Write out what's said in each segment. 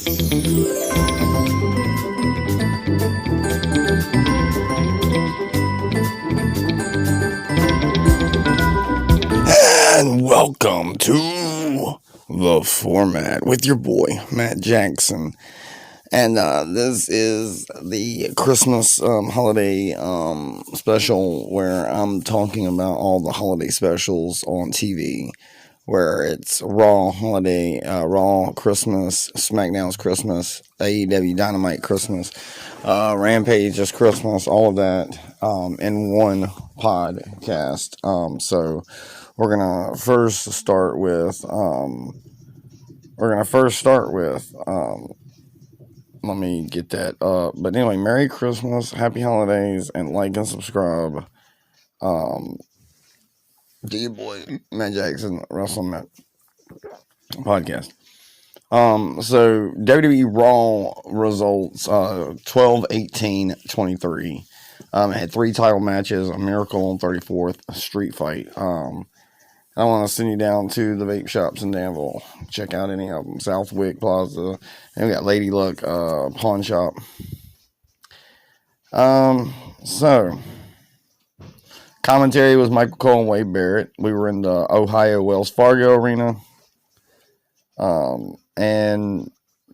And welcome to the Format with your boy, Matt Jackson. And this is the Christmas holiday special where I'm talking about all the holiday specials on TV. Where it's Raw holiday, Raw Christmas, SmackDown's Christmas, AEW Dynamite Christmas, Rampage is Christmas, all of that in one podcast. So we're gonna first start with let me get that up. But anyway, Merry Christmas, Happy Holidays, and like and subscribe. To your boy Matt Jackson, Wrestling Matt Podcast. So WWE Raw results 12-18-23. It had 3 title matches, a Miracle on 34th, a street fight. I want to send you down to the vape shops in Danville. Check out any of them. Southwick Plaza. And we got Lady Luck Pawn Shop. So commentary was Michael Cole and Wade Barrett. We were in the Ohio Wells Fargo Arena. And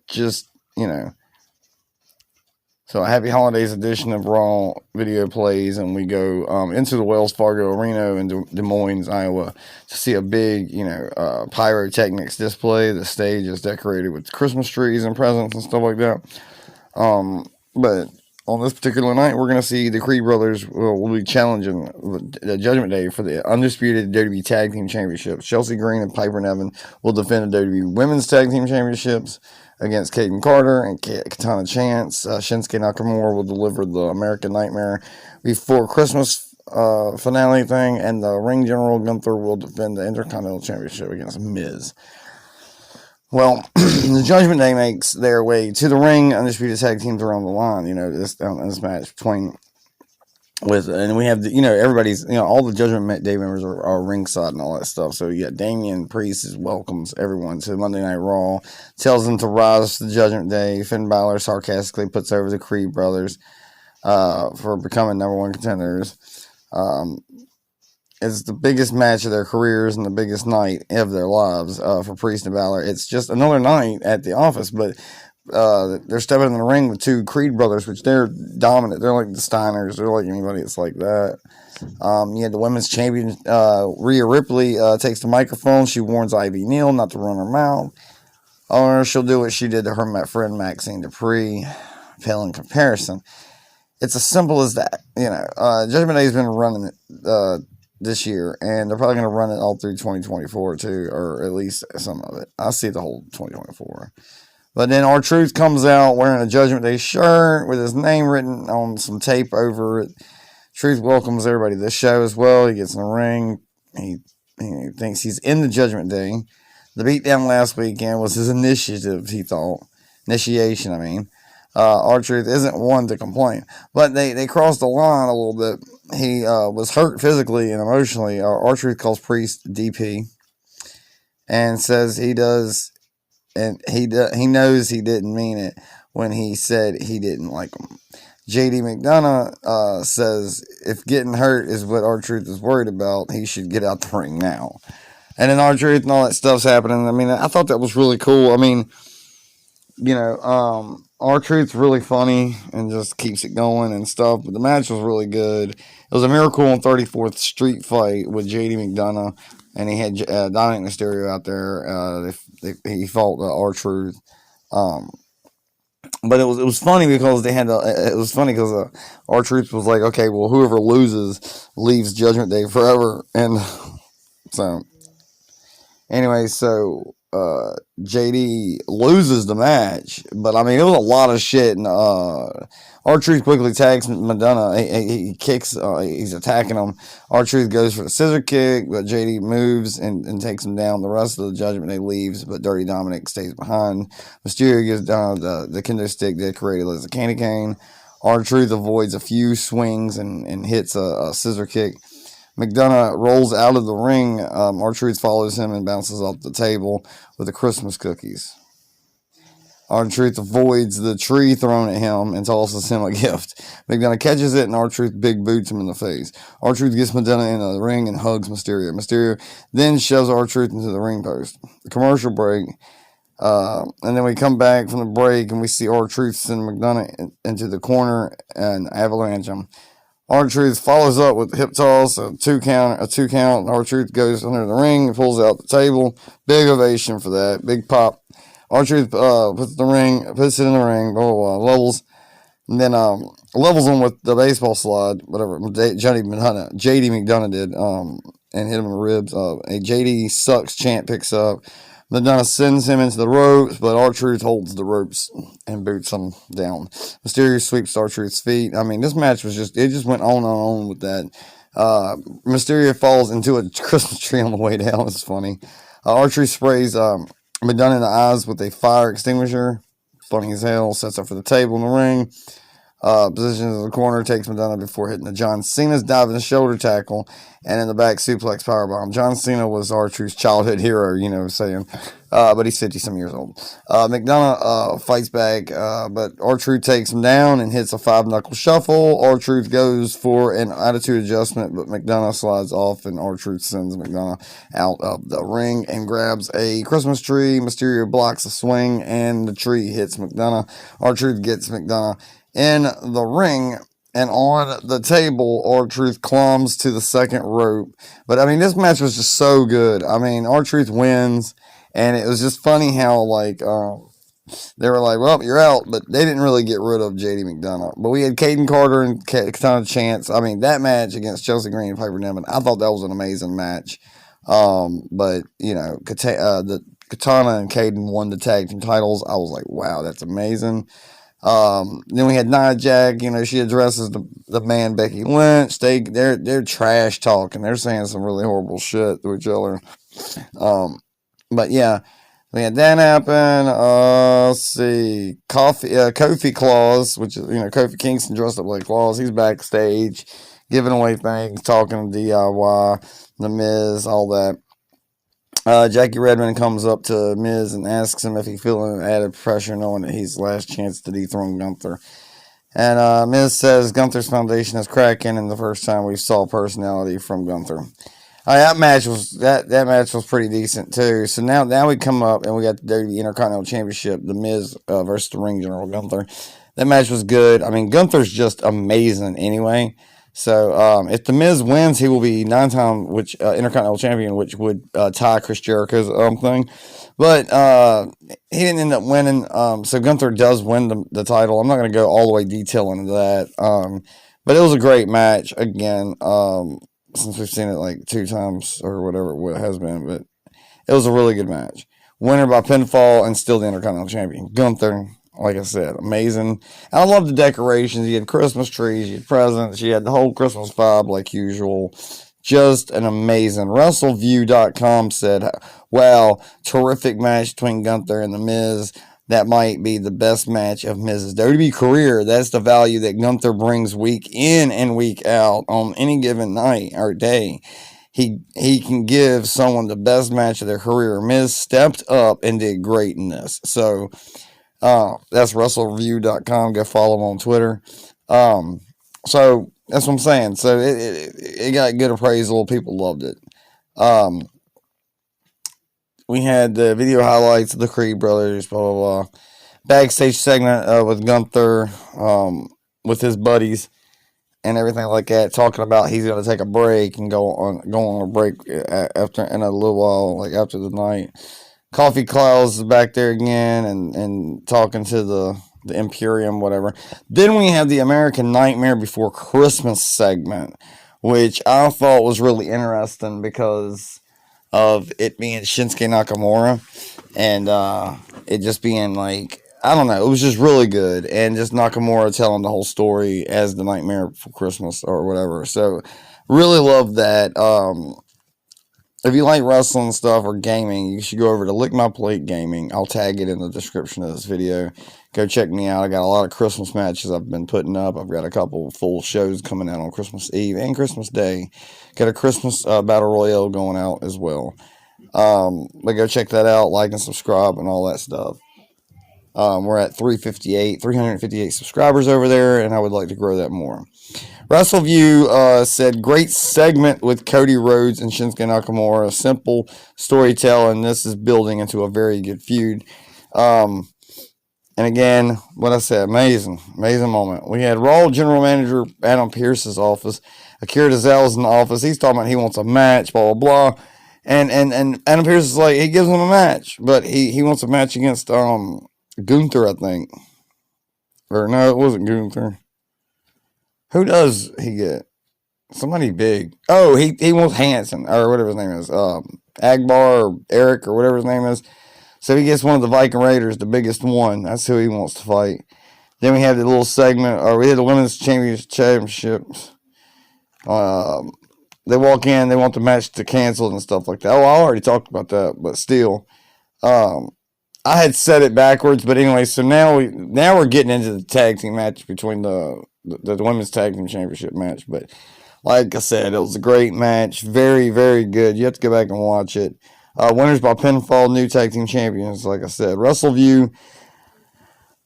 just, so a Happy Holidays edition of Raw video plays, and we go into the Wells Fargo Arena in Des Moines, Iowa, to see a big, pyrotechnics display. The stage is decorated with Christmas trees and presents and stuff like that. But on this particular night, we're going to see the Creed brothers will be challenging the Judgment Day for the undisputed WWE Tag Team Championships. Chelsea Green and Piper Niven will defend the WWE Women's Tag Team Championships against Kaden Carter and Katana Chance. Shinsuke Nakamura will deliver the American Nightmare before Christmas finale thing, and the Ring General Gunther will defend the Intercontinental Championship against Miz. Well, the Judgment Day makes their way to the ring. Undisputed tag teams are on the line. This match between and we have everybody's all the Judgment Day members are ringside and all that stuff. So you got Damian Priest welcomes everyone to Monday Night Raw, tells them to rise to the Judgment Day. Finn Balor sarcastically puts over the Creed brothers for becoming number 1 contenders. It's the biggest match of their careers and the biggest night of their lives for Priest and Balor. It's just another night at the office, but they're stepping in the ring with 2 Creed brothers, which they're dominant. They're like the Steiners. They're like anybody that's like that. You had the women's champion, Rhea Ripley, takes the microphone. She warns Ivy Neal not to run her mouth. Or she'll do what she did to her friend Maxine Dupree. Pale in comparison. It's as simple as that. Judgment Day has been running it this year, and they're probably going to run it all through 2024 too, or at least some of it. I see the whole 2024. But then R-Truth comes out wearing a Judgment Day shirt with his name written on some tape over it. Truth welcomes everybody to the show as well. He gets in the ring. He thinks he's in the Judgment Day. The beatdown last weekend was his initiation, I mean. R-Truth isn't one to complain. But they crossed the line a little bit. He was hurt physically and emotionally. R-Truth calls Priest DP and says he does, and he knows he didn't mean it when he said he didn't like him. JD McDonough says if getting hurt is what R-Truth is worried about, he should get out the ring now. And then R-Truth and all that stuff's happening. I mean, I thought that was really cool. I mean, R-Truth's really funny and just keeps it going and stuff, but the match was really good. It was a Miracle on 34th street fight with JD McDonough, and he had Dominic Mysterio out there. He fought R-Truth. But it was funny because R-Truth was like, okay, well, whoever loses leaves Judgment Day forever. And so, anyway, JD loses the match, but I mean, it was a lot of shit. And R-Truth quickly tags Madonna. He kicks, he's attacking him. R-Truth goes for the scissor kick, but JD moves and takes him down. The rest of the Judgment Day leaves, but Dirty Dominic stays behind. Mysterio gives down the kendo stick decorated as a candy cane. R-Truth avoids a few swings and hits a scissor kick. McDonough rolls out of the ring. R-Truth follows him and bounces off the table with the Christmas cookies. R-Truth avoids the tree thrown at him and tosses him a gift. McDonough catches it and R-Truth big boots him in the face. R-Truth gets McDonough into the ring and hugs Mysterio. Mysterio then shoves R-Truth into the ring post. The commercial break. And then we come back from the break and we see R-Truth send McDonough into the corner and avalanche him. R-Truth follows up with hip toss, a two count. R-Truth goes under the ring and pulls out the table. Big ovation for that. Big pop. R-Truth puts it in the ring, blah, blah, blah, levels, and then levels him with the baseball slide, whatever JD McDonough did, and hit him in the ribs. A JD sucks chant picks up. McDonough sends him into the ropes, but R-Truth holds the ropes and boots him down. Mysterio sweeps R-Truth's feet. I mean, this match was just went on and on with that. Mysterio falls into a Christmas tree on the way down. It's funny. R-Truth sprays McDonough in the eyes with a fire extinguisher. Funny as hell. Sets up for the table in the ring. Positions in the corner, takes McDonough before hitting the John Cena's diving shoulder tackle and in the back suplex powerbomb. John Cena was R-Truth's childhood hero, you know what I'm saying? But he's 50-some years old. McDonough fights back, but R-Truth takes him down and hits a 5-knuckle shuffle. R-Truth goes for an attitude adjustment, but McDonough slides off and R-Truth sends McDonough out of the ring and grabs a Christmas tree. Mysterio blocks a swing and the tree hits McDonough. R-Truth gets McDonough in the ring, and on the table, R-Truth climbs to the second rope. But, I mean, this match was just so good. I mean, R-Truth wins, and it was just funny how, like, they were like, well, you're out, but they didn't really get rid of JD McDonough. But we had Caden Carter and Katana Chance. I mean, that match against Chelsea Green and Piper Niven, I thought that was an amazing match. But, you know, the Katana and Caden won the tag team titles. I was like, wow, that's amazing. Then we had Nia Jax, you know, she addresses the man Becky Lynch. They're trash talking. They're saying some really horrible shit to each other. But yeah, we had that happen. Let's see, Kofi Claus, which is, you know, Kofi Kingston dressed up like Claus. He's backstage giving away things, talking to DIY, The Miz, all that. Jackie Redmond comes up to Miz and asks him if he's feeling added pressure knowing that he's last chance to dethrone Gunther. And Miz says Gunther's foundation is cracking and the first time we saw personality from Gunther. That match was pretty decent too. So now we come up and we got the WWE Intercontinental Championship, the Miz versus the Ring General Gunther. That match was good. I mean, Gunther's just amazing anyway. So, if The Miz wins, he will be 9-time Intercontinental Champion, which would tie Chris Jericho's thing. But he didn't end up winning. So Gunther does win the title. I'm not going to go all the way detail into that. But it was a great match again. Since we've seen it like 2 times or whatever it has been, but it was a really good match. Winner by pinfall and still the Intercontinental Champion. Gunther. Like I said, amazing. And I love the decorations. You had Christmas trees, you had presents, you had the whole Christmas vibe like usual. Just an amazing. WrestleView.com said, wow, terrific match between Gunther and The Miz. That might be the best match of Miz's WWE career. That's the value that Gunther brings week in and week out on any given night or day. He can give someone the best match of their career. Miz stepped up and did great in this. So, that's WrestleReview.com. Go follow him on Twitter. So that's what I'm saying. So it got good appraisal. People loved it. We had the video highlights of the Creed brothers, blah, blah, blah. Backstage segment with Gunther, with his buddies and everything like that, talking about he's going to take a break and go on a break after in a little while, like after the night. Coffee Klaus is back there again and talking to the Imperium, whatever. Then we have the American Nightmare Before Christmas segment, which I thought was really interesting because of it being Shinsuke Nakamura and it just being like, I don't know, it was just really good. And just Nakamura telling the whole story as the Nightmare Before Christmas or whatever. So really love that. If you like wrestling stuff or gaming, you should go over to Lick My Plate Gaming. I'll tag it in the description of this video. Go check me out. I got a lot of Christmas matches I've been putting up. I've got a couple full shows coming out on Christmas Eve and Christmas Day. Got a Christmas Battle Royale going out as well. But go check that out. Like and subscribe and all that stuff. We're at 358 subscribers over there, and I would like to grow that more. WrestleView said, great segment with Cody Rhodes and Shinsuke Nakamura. Simple storytelling. This is building into a very good feud. And again, what I said, amazing moment. We had Raw General Manager Adam Pearce's office. Akira Tozawa's in the office. He's talking about he wants a match, blah, blah, blah. And Adam Pearce is like, he gives him a match, but he wants a match against Gunther, I think. Or no, it wasn't Gunther. Who does he get? Somebody big. Oh, he wants Hanson, or whatever his name is. Agbar or Eric or whatever his name is. So he gets one of the Viking Raiders, the biggest one. That's who he wants to fight. Then we have the little segment, or we had the Women's Championships. They walk in, they want the match to cancel and stuff like that. Oh, I already talked about that, but still. I had said it backwards, but anyway, so now we're getting into the tag team match between the Women's Tag Team Championship match. But like I said, it was a great match. Very, very good. You have to go back and watch it. Winners by pinfall, new tag team champions, like I said. WrestleView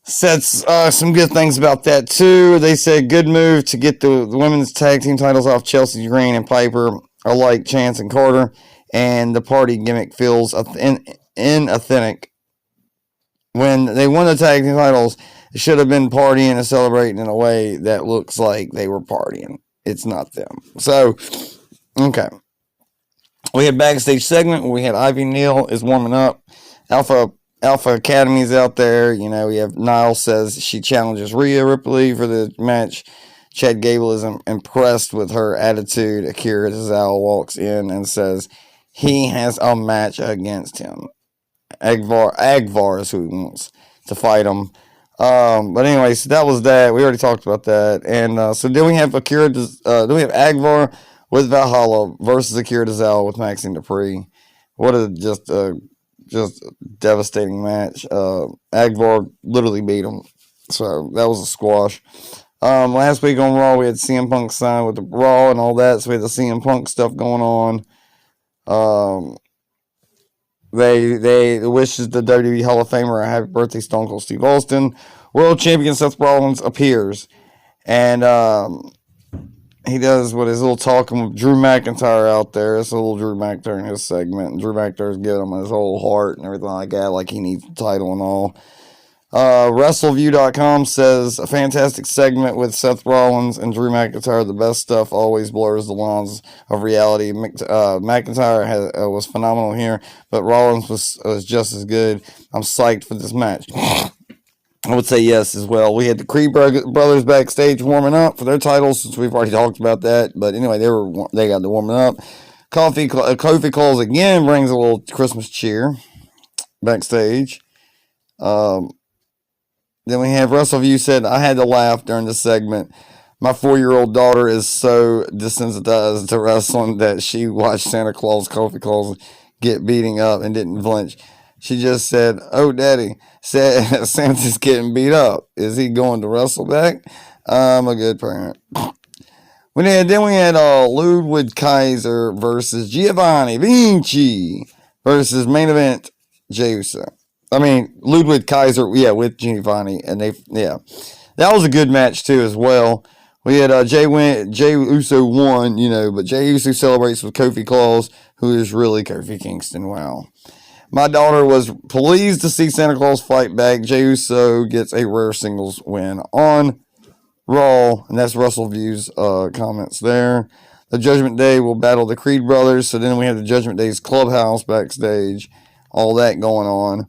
said some good things about that, too. They said, good move to get the women's tag team titles off Chelsea Green and Piper, alike Chance and Carter, and the party gimmick feels inauthentic. When they won the tag team titles, it should have been partying and celebrating in a way that looks like they were partying. It's not them. So, okay. We had backstage segment where we had Ivy Neal is warming up. Alpha Academy's out there. You know, we have Niles says she challenges Rhea Ripley for the match. Chad Gable is impressed with her attitude. Akira Tozawa walks in and says he has a match against him. Agvar is who he wants to fight him. But anyway, so that was that. We already talked about that. And so then we have then we have Agvar with Valhalla versus Akira Tozawa with Maxine Dupree. What a just devastating match. Agvar literally beat him. So that was a squash. Last week on Raw, we had CM Punk signed with the Raw and all that. So we had the CM Punk stuff going on. They wishes the WWE Hall of Famer a happy birthday, Stone Cold Steve Austin. World Champion Seth Rollins appears. And he does what his little talking with Drew McIntyre out there. It's a little Drew McIntyre in his segment. And Drew McIntyre's giving him his whole heart and everything like that, like he needs the title and all. WrestleView.com says a fantastic segment with Seth Rollins and Drew McIntyre. The best stuff always blurs the lines of reality. McIntyre was phenomenal here, but Rollins was just as good. I'm psyched for this match. I would say yes as well. We had the Creed brothers backstage warming up for their titles, since we've already talked about that. But anyway, they got to warming up. Kofi Coles again brings a little Christmas cheer backstage. Then we have WrestleView said, I had to laugh during the segment. My 4-year-old daughter is so desensitized to wrestling that she watched Santa Claus Kofi Coles get beating up and didn't flinch. She just said, oh, Daddy, Santa's getting beat up. Is he going to wrestle back? I'm a good parent. Then we had Ludwig Kaiser versus Giovanni Vinci versus main event Jey Uso. Ludwig Kaiser, with Giovanni, and that was a good match too as well. We had Jey Uso won, but Jey Uso celebrates with Kofi Claus, who is really Kofi Kingston. Wow. My daughter was pleased to see Santa Claus fight back. Jey Uso gets a rare singles win on Raw, and that's WrestleView's comments there. The Judgment Day will battle the Creed brothers, so then we have the Judgment Day's clubhouse backstage, all that going on.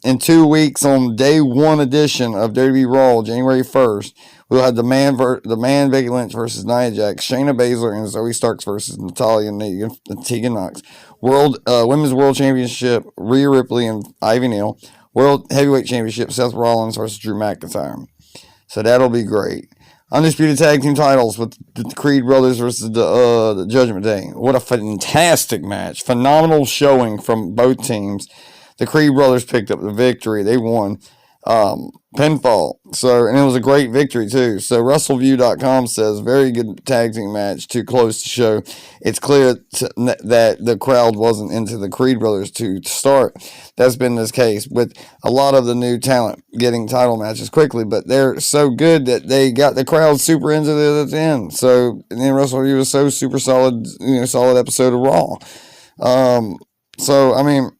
In 2 weeks, on day 1 edition of WWE Raw, January 1st, we'll have the man Becky Lynch versus Nia Jax, Shayna Baszler and Zoe Starks versus Natalya and Tegan Knox. Women's World Championship, Rhea Ripley and Ivy Neal. World Heavyweight Championship, Seth Rollins versus Drew McIntyre. So that'll be great. Undisputed Tag Team titles with the Creed brothers versus the Judgment Day. What a fantastic match. Phenomenal showing from both teams. The Creed brothers picked up the victory. They won. pinfall. So, and it was a great victory too. So WrestleView.com says very good tag team match, too close to show. It's clear that the crowd wasn't into the Creed brothers to start. That's been this case with a lot of the new talent getting title matches quickly, but they're so good that they got the crowd super into it at the end. So, and then WrestleView was so super solid, solid episode of Raw. So I mean,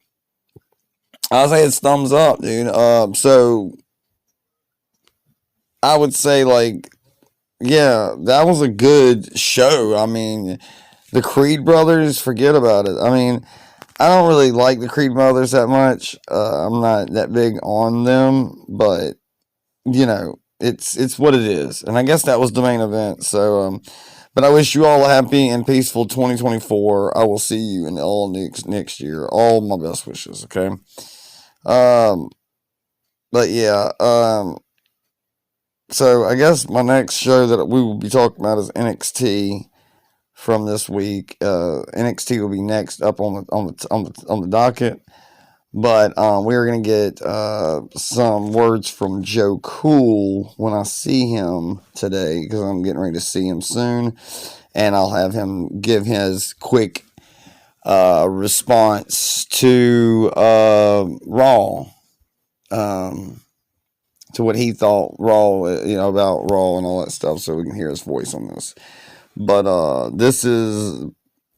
I'll say it's thumbs up, dude. So I would say, like, yeah, that was a good show. I mean, the Creed brothers, forget about it. I mean, I don't really like the Creed brothers that much. I'm not that big on them, but it's what it is. And I guess that was the main event. So, but I wish you all a happy and peaceful 2024. I will see you in all next year. All my best wishes. Okay. But yeah, so I guess my next show that we will be talking about is NXT from this week. NXT will be next up on the docket, but we're gonna get some words from Joe Cool when I see him today, because I'm getting ready to see him soon, and I'll have him give his quick response to Raw, to what he thought Raw, about Raw and all that stuff, so we can hear his voice on this. But this is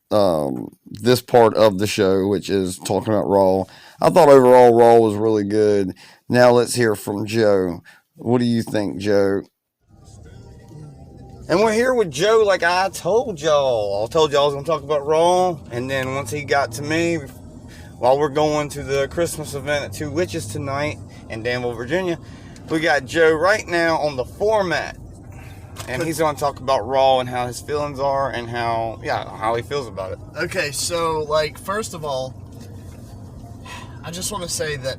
this part of the show, which is talking about Raw. I thought overall Raw was really good. Now let's hear from Joe. What do you think, Joe? And we're here with Joe, like I told y'all. I told y'all I was going to talk about Raw. And then once he got to me, while we're going to the Christmas event at Two Witches tonight in Danville, Virginia, we got Joe right now on the Formatt. And he's going to talk about Raw and how his feelings are and how he feels about it. Okay, so, first of all, I just want to say that,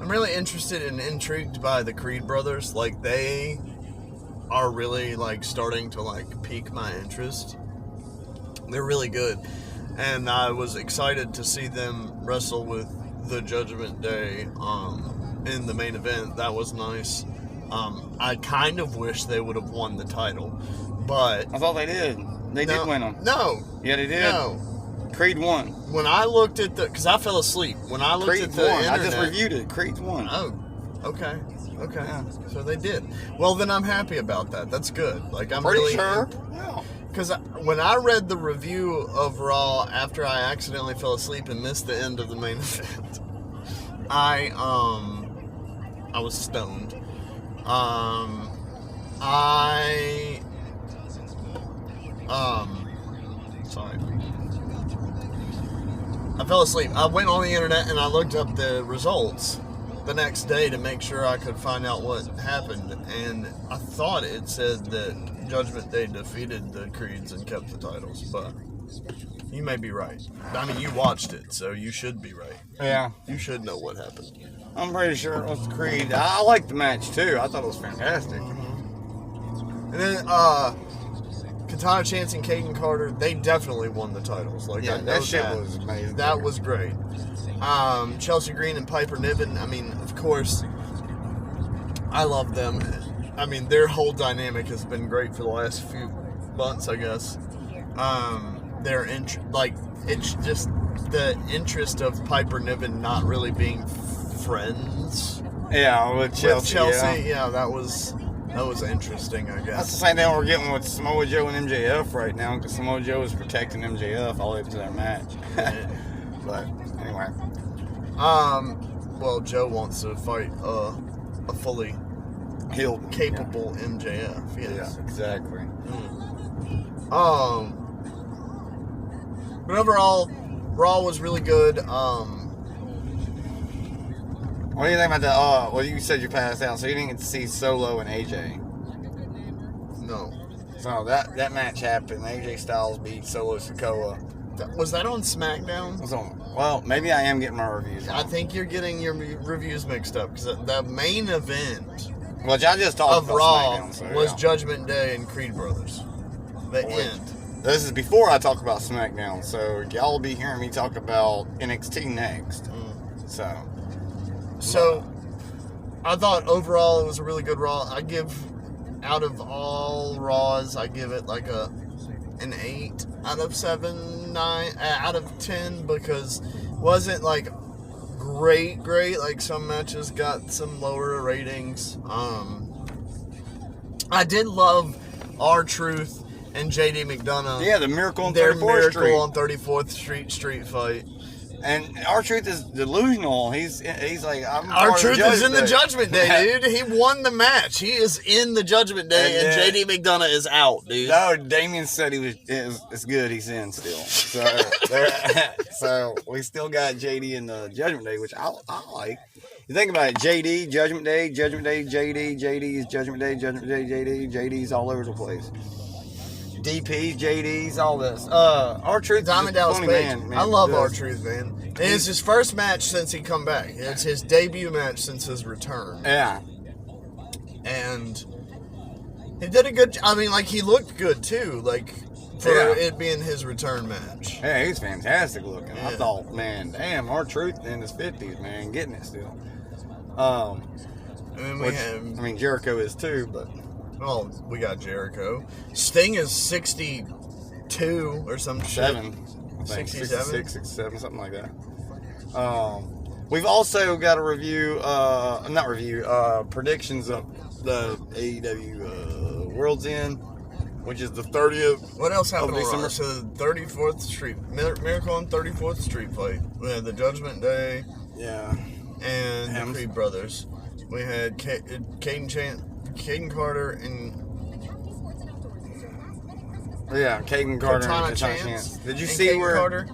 I'm really interested and intrigued by the Creed brothers. They are really, starting to, pique my interest. They're really good. And I was excited to see them wrestle with the Judgment Day in the main event. That was nice. I kind of wish they would have won the title, but... I thought they did. They did win them. No. Yeah, they did. No. Creed won. When I looked at because I fell asleep. When I looked at the internet... I just reviewed it. Creed won. Oh, okay. Okay. Yeah. So they did. Well, then I'm happy about that. That's good. I'm pretty really... sure. Yeah. Because when I read the review of Raw after I accidentally fell asleep and missed the end of the main event, I was stoned. Sorry. I fell asleep. I went on the internet and I looked up the results the next day to make sure I could find out what happened, and I thought it said that Judgment Day defeated the Creeds and kept the titles, but you may be right. I mean, you watched it, so you should be right. Yeah. You should know what happened. I'm pretty sure it was the Creed. I liked the match, too. I thought it was fantastic. Mm-hmm. And then, Katana Chance and Caden Carter, they definitely won the titles. That shit was amazing. That was great. Chelsea Green and Piper Niven, I mean, of course, I love them. I mean, their whole dynamic has been great for the last few months, I guess. It's just the interest of Piper Niven not really being friends. Yeah, with Chelsea. Yeah, that was interesting, I guess. That's the same thing we're getting with Samoa Joe and MJF right now, because Samoa Joe is protecting MJF all the way up to their match. But anyway. Well, Joe wants to fight a fully healed, capable MJF. Yes. Yeah, exactly. But overall, Raw was really good. What do you think about the? Well, you said you passed out, so you didn't get to see Solo and AJ. No. So that match happened. AJ Styles beat Solo Sikoa. Was that on SmackDown? Well, maybe I am getting my reviews wrong. I think you're getting your reviews mixed up, because the main event I just talked of about Raw SmackDown, was Judgment Day and Creed Brothers. The end. This is before I talk about SmackDown, so y'all will be hearing me talk about NXT next. So, I thought overall it was a really good Raw. Out of all Raws, I give it like an 8 out of 7, 9 out of 10, because it wasn't like great. Like some matches got some lower ratings. I did love R-Truth and JD McDonough. Yeah, the Miracle on 34th their Street. Miracle on 34th Street fight. And R-Truth is delusional. He's like, R-Truth is in the Judgment Day, dude. He won the match. He is in the Judgment Day, and JD McDonough is out, dude. No, Damien said it's good. He's in still. So we still got JD in the Judgment Day, which I like. You think about it, JD, Judgment Day, JD, JD's Judgment Day, JD's all over the place. DPs, JDs, all this. R-Truth, Diamond Dallas Page. man. I love R-Truth, man. And it's his first match since he come back. It's his debut match since his return. Yeah. And he did a good. I mean, like, he looked good too. Like, for it being his return match. Yeah, he's fantastic looking. Yeah. I thought, man, damn, R-Truth in his 50s, man, getting it still. And then Jericho is too, but. Well, we got Jericho. Sting is 62 or some shit. 67? 67, something like that. We've also got a predictions of the AEW World's End, which is the 30th. What else happened of on December? Raw? So 34th Street, Miracle on 34th Street fight. We had the Judgment Day. Yeah. And the Creed Brothers. We had Caden Carter and Caden Carter Katana and Chance. Did you see Caden where Carter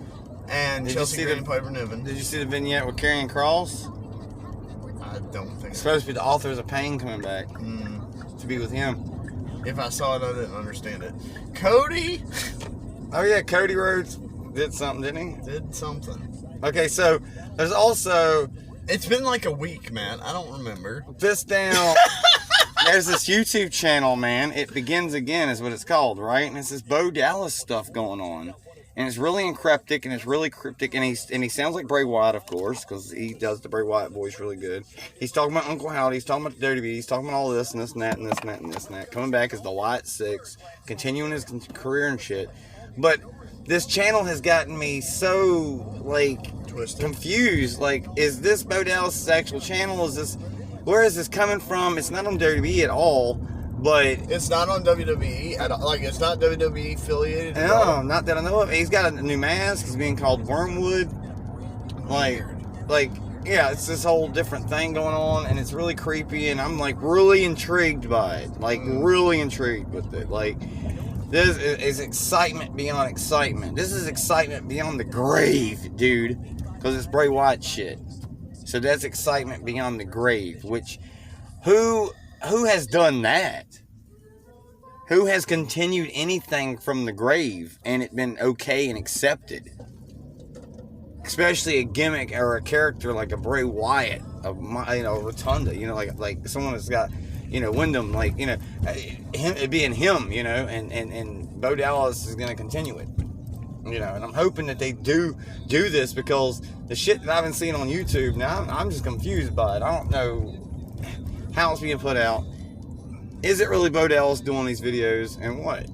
and Chelsea Green and Piper Niven? Did you see the vignette with Karrion Kross? I don't think It's supposed to be the Authors of Pain coming back to be with him. If I saw it, I didn't understand it. Cody? Oh yeah, Cody Rhodes did something, didn't he? Did something. Okay, so there's also. It's been like a week, man. I don't remember. There's this YouTube channel, man. It Begins Again is what it's called, right? And it's this Bo Dallas stuff going on. And it's really cryptic, and it's really cryptic. And he sounds like Bray Wyatt, of course, because he does the Bray Wyatt voice really good. He's talking about Uncle Howdy. He's talking about the WWE. He's talking about all this and this and that and this and that and this and that. Coming back as the Wyatt Six, continuing his career and shit. But this channel has gotten me so, Twisted. confused. Like, is this Bo Dallas' actual channel? Where is this coming from? It's not on WWE at all, but it's not on WWE at all. Like, it's not WWE affiliated at no, all. not that I know of. He's got a new mask. He's being called Wormwood. Yeah, it's this whole different thing going on, and it's really creepy, and I'm really intrigued by it. Really intrigued with it. This is excitement beyond excitement. This is excitement beyond the grave, dude. Because it's Bray Wyatt shit. So that's excitement beyond the grave. Which, who has done that? Who has continued anything from the grave and it been okay and accepted? Especially a gimmick or a character like a Bray Wyatt, Rotunda, like someone that's got, Wyndham, him being him, and Bo Dallas is going to continue it, and I'm hoping that they do this, because the shit that I've been seeing on YouTube now, I'm just confused by it. I don't know how it's being put out. Is it really Bo Dallas doing these videos, and what?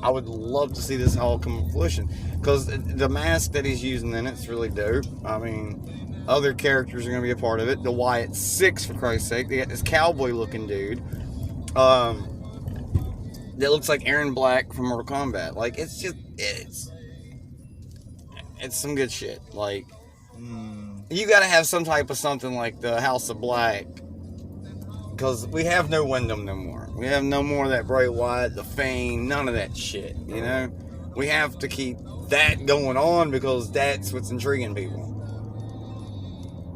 I would love to see this all come to fruition, because the mask that he's using in it's really dope. I mean, other characters are going to be a part of it. The Wyatt Six, for Christ's sake. They got this cowboy-looking dude that looks like Aaron Black from Mortal Kombat. It's some good shit. You got to have some type of something like the House of Black, because we have no Wyndham no more. We have no more of that Bray Wyatt, the Fame, none of that shit, We have to keep that going on, because that's what's intriguing people.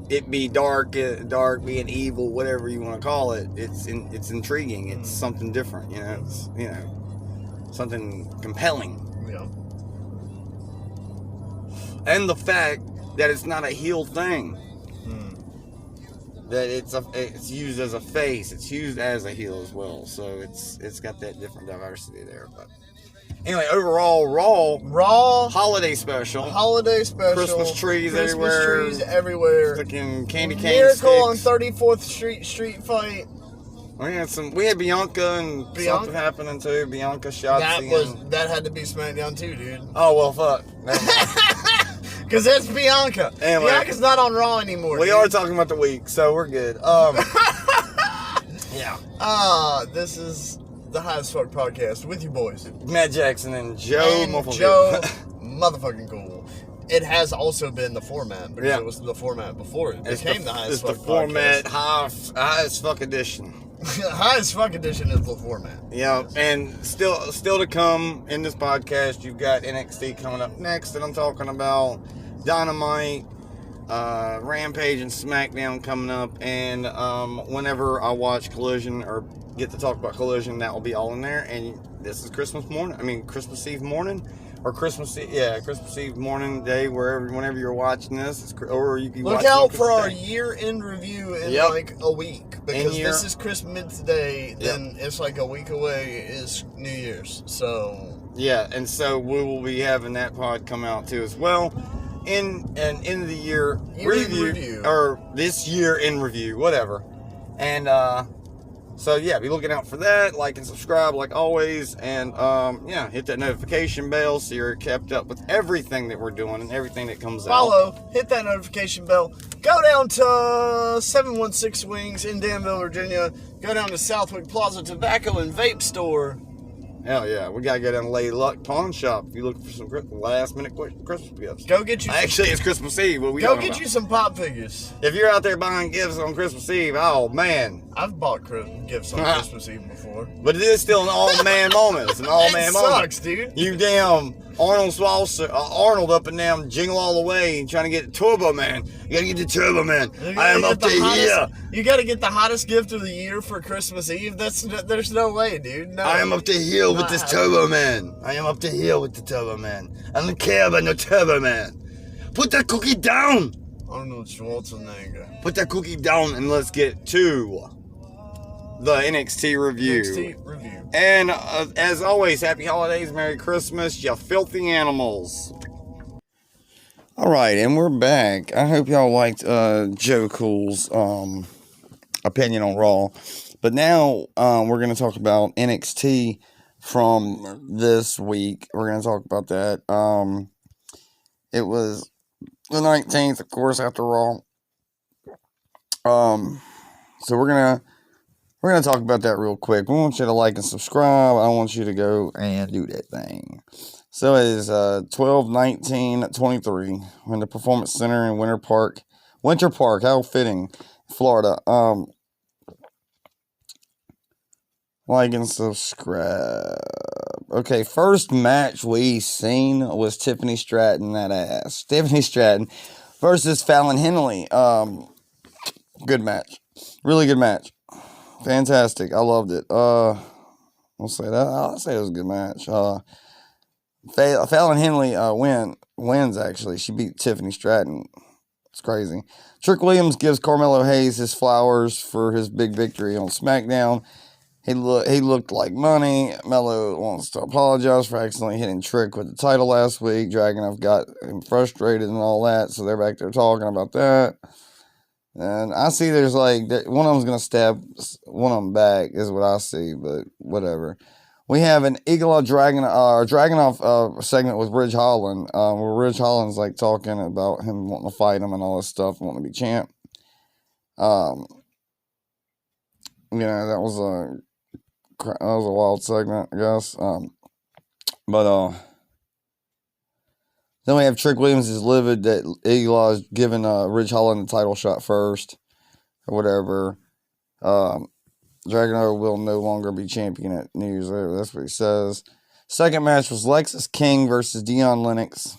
It be dark, being evil, whatever you want to call it. It's intriguing. It's something different, It's, something compelling. Yeah. And the fact that it's not a heel thing. That it's used as a face, it's used as a heel as well, so it's got that different diversity there. But Anyway, overall, Raw holiday special. Christmas trees everywhere. Freaking candy cane Miracle sticks. on 34th Street fight. We had Bianca and something happening too. Bianca Shotzi. That had to be SmackDown too, dude. Oh well, fuck. Because that's Bianca. Anyway, Bianca's not on Raw anymore. We are talking about the week, so we're good. Yeah. This is the Highest Fuck Podcast with you boys, Matt Jackson and Joe motherfucking cool. It has also been the format because it was the format before it became the Highest Fuck Podcast. It's the format Highest Fuck Edition. Highest Fuck Edition is the format. Yeah, and still to come in this podcast, you've got NXT coming up next that I'm talking about, Dynamite, Rampage and SmackDown coming up, and whenever I watch Collision or get to talk about Collision, that will be all in there. And this is Christmas Eve morning, or Christmas Eve morning day, whenever you're watching this, or you can look out for our year-end review in like a week, because this is Christmas Day, then it's like a week away is New Year's. So yeah, and so we will be having that pod come out too as well. In an end of the year review, or this year in review, whatever. And so yeah, be looking out for that. Like and subscribe like always, and hit that notification bell so you're kept up with everything that we're doing and everything that comes out. Hit that notification bell. Go down to 716 Wings in Danville, Virginia. Go down to Southwick Plaza Tobacco and Vape Store. Hell yeah, we gotta go down to Lady Luck Pawn Shop if you're looking for some last minute Christmas gifts. Go get you. Actually, it's Christmas Eve. What we go get you some pop figures. If you're out there buying gifts on Christmas Eve, oh man, I've bought gifts on Christmas Eve before. But it is still an all man moment. It's an all man moment. Sucks, dude. You damn Arnold up and down, jingle all the way, trying to get Turbo Man. You gotta get the Turbo Man. I am up to here. You gotta get the hottest gift of the year for Christmas Eve. There's no way, dude. No. I am up to here with this Turbo Man. I am up to here with the Turbo Man. I don't care about no Turbo Man. Put that cookie down. Arnold Schwarzenegger. Put that cookie down and let's get to the NXT review. And as always, happy holidays, Merry Christmas, you filthy animals. Alright, and we're back. I hope y'all liked Joe Cool's opinion on Raw. But now we're going to talk about NXT from this week. We're going to talk about that. It was the 19th, of course, after Raw. So we're going to talk about that real quick. We want you to like and subscribe. I want you to go and do that thing. So it is 12/19/23 in the Performance Center in Winter Park, how fitting, Florida. Like and subscribe. Okay, first match we seen was Tiffany Stratton, that ass. Tiffany Stratton versus Fallon Henley. Good match. Really good match. Fantastic. I loved it. I'll say that. I'll say it was a good match. Fallon Henley wins, actually. She beat Tiffany Stratton. It's crazy. Trick Williams gives Carmelo Hayes his flowers for his big victory on SmackDown. He looked like money. Melo wants to apologize for accidentally hitting Trick with the title last week. Dragunov got him frustrated and all that, so they're back there talking about that. And I see there's one of them's going to stab one of them back is what I see, but whatever. We have an Dragunov segment with Ridge Holland, where Ridge Holland's talking about him wanting to fight him and all this stuff, wanting to be champ. That was a wild segment, I guess. Then we have Trick Williams is livid that Eagle is giving Ridge Holland the title shot first, or whatever. Dragunov will no longer be champion at New Year's Eve. That's what he says. Second match was Lexis King versus Dion Lennox.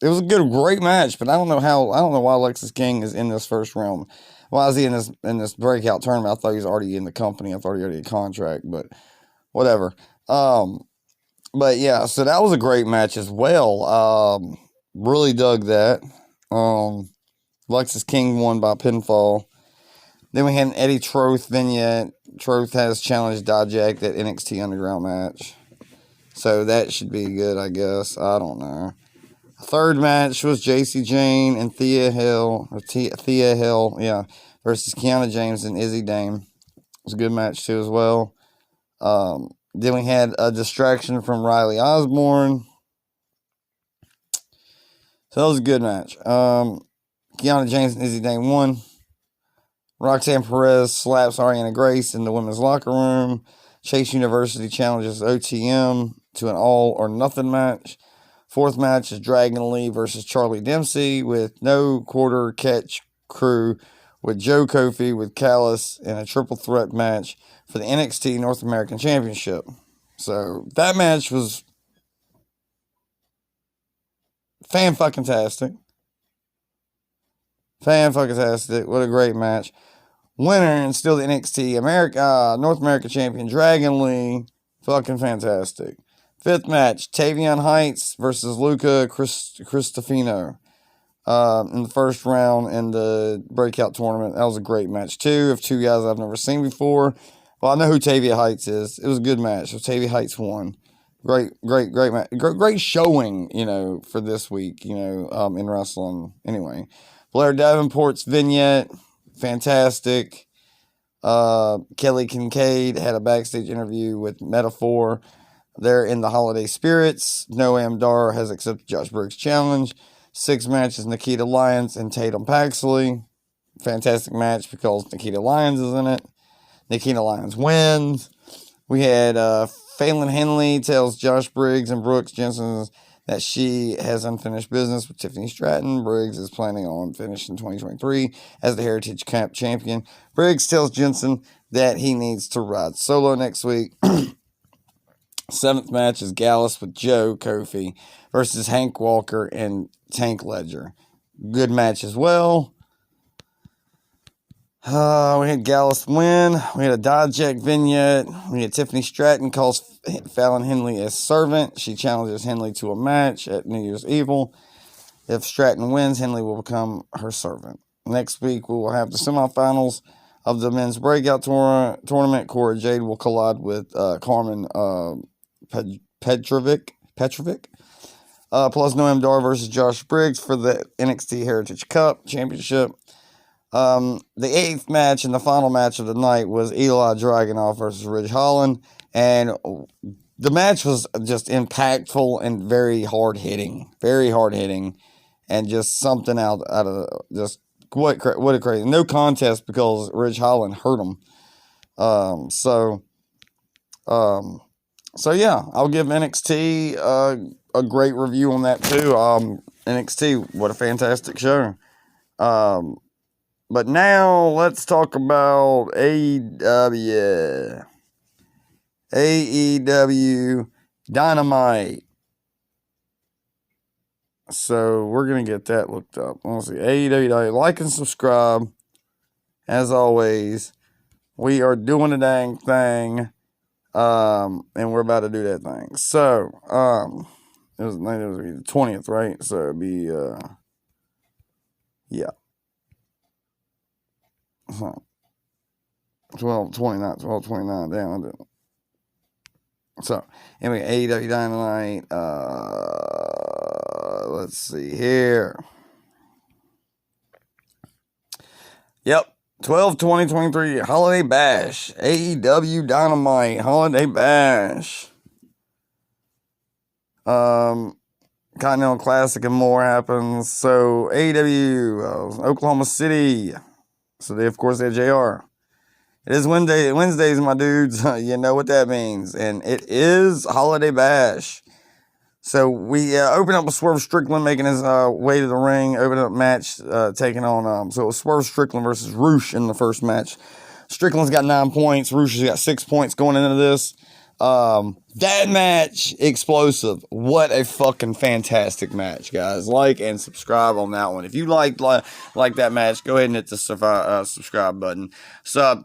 It was a great match, but I don't know why Lexis King is in this first round. Why is he in this breakout tournament? I thought he was already in the company. I thought he already had a contract, but whatever. But yeah, so that was a great match as well. Really dug that. Lexis King won by pinfall. Then we had an Eddie Troth vignette. Troth has challenged Dijak that NXT Underground match. So that should be good, I guess. I don't know. Third match was JC Jane and Thea Hill, versus Kiana James and Izzy Dame. It was a good match too as well. Then we had a distraction from Riley Osborne. So that was a good match. Kiana James and Izzy Dame won. Roxanne Perez slaps Ariana Grace in the women's locker room. Chase University challenges OTM to an all or nothing match. Fourth match is Dragon Lee versus Charlie Dempsey with no quarter catch crew with Joe Kofi with Callis in a triple threat match for the NXT North American Championship. So that match was fan-fucking-tastic. Fan-fucking-tastic. What a great match. Winner and still the NXT North American Champion Dragon Lee. Fucking fantastic. Fifth match, Tavion Heights versus Luca Cristofino in the first round in the breakout tournament. That was a great match, too, of two guys I've never seen before. Well, I know who Tavia Heights is. It was a good match. So Tavia Heights won. Great match. Great showing, for this week, in wrestling. Anyway, Blair Davenport's vignette, fantastic. Kelly Kincaid had a backstage interview with Metaphor. They're in the holiday spirits. Noam Dar has accepted Josh Briggs' challenge. 6 matches, Nikita Lyons and Tatum Paxley. Fantastic match because Nikita Lyons is in it. Nikita Lyons wins. We had Phelan Henley tells Josh Briggs and Brooks Jensen that she has unfinished business with Tiffany Stratton. Briggs is planning on finishing 2023 as the Heritage Cup champion. Briggs tells Jensen that he needs to ride solo next week. 7th match is Gallus with Joe Kofi versus Hank Walker and Tank Ledger. Good match as well. We had Gallus win. We had a Dijak vignette. We had Tiffany Stratton calls Fallon Henley a servant. She challenges Henley to a match at New Year's Evil. If Stratton wins, Henley will become her servant. Next week, we will have the semifinals of the men's breakout tournament. Cora Jade will collide with Carmen Petrovic. Plus Noam Dar versus Josh Briggs for the NXT Heritage Cup Championship. The 8th match and the final match of the night was Eli Dragunov versus Ridge Holland. And the match was just impactful and very hard hitting. And just something out of just what a crazy. No contest because Ridge Holland hurt him. So yeah, I'll give NXT a great review on that too. NXT, what a fantastic show. But now let's talk about AEW. AEW Dynamite. So we're going to get that looked up. Let's see. AEW Dynamite. Like and subscribe. As always, we are doing a dang thing. And we're about to do that thing. So, it was the 20th, right? So it'd be, yeah. 12/29, damn. So, anyway, AEW Dynamite, let's see here. Yep, 12/20/23, Holiday Bash, AEW Dynamite, Holiday Bash. Continental Classic and more happens. So, AEW, Oklahoma City. So, they, of course, they have JR. It is Wednesdays, my dudes. You know what that means. And it is Holiday Bash. So, we open up with Swerve Strickland making his way to the ring. Open up match taking on... so, it was Swerve Strickland versus Roosh in the first match. Strickland's got 9 points. Roosh has got 6 points going into this. That match, explosive. What a fucking fantastic match, guys. Like and subscribe on that one. If you like that match, go ahead and hit the subscribe button. So,